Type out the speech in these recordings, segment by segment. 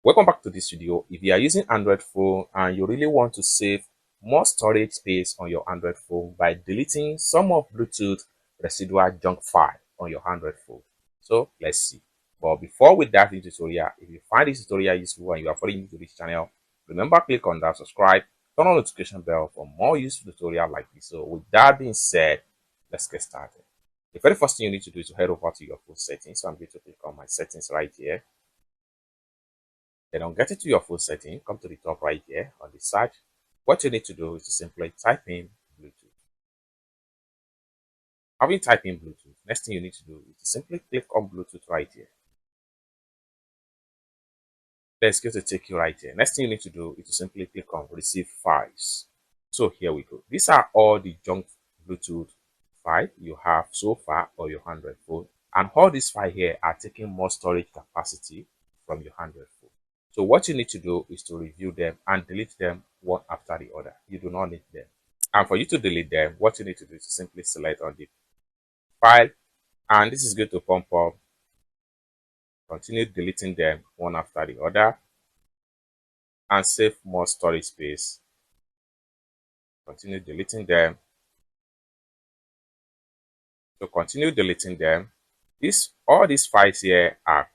Welcome back to this video. If you are using Android phone and you really want to save more storage space on your Android phone by deleting some of Bluetooth residual junk file on your Android phone. So let's see. But before we dive into the tutorial, if you find this tutorial useful and you are following me to this channel, remember click on that subscribe, turn on the notification bell for more useful tutorial like this. So with that being said, let's get started. The very first thing you need to do is to head over to your phone settings. So I'm going to click on my settings right here. Then on getting to your phone setting, come to the top right here on the search. What you need to do is to simply type in Bluetooth. Having typed in Bluetooth, next thing you need to do is to simply click on Bluetooth right here. Then it's going to take you right here. Next thing you need to do is to simply click on Receive Files. So here we go. These are all the junk Bluetooth files you have so far on your Android phone. And all these files here are taking more storage capacity from your Android phone. So what you need to do is to review them and delete them one after the other. You do not need them. And for you to delete them, what you need to do is to simply select on the file, and this is going to pump up. Continue deleting them one after the other and save more storage space. Continue deleting them. So continue deleting them. All these files here are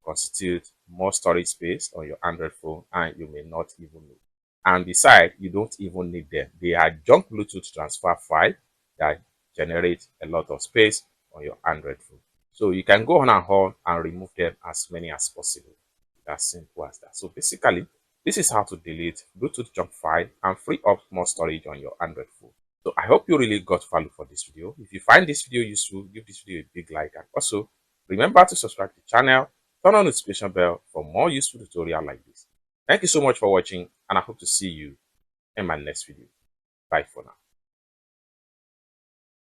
constitute more storage space on your Android phone and you may not even know. And besides, you don't even need them. They are junk Bluetooth transfer file that generate a lot of space on your Android phone. So you can go on and remove them as many as possible. That's simple as that. So basically, this is how to delete Bluetooth junk file and free up more storage on your Android phone. So I hope you really got value for this video. If you find this video useful, give this video a big like, and also remember to subscribe to the channel, turn on the notification bell for more useful tutorials like this. Thank you so much for watching, and I hope to see you in my next video. Bye for now.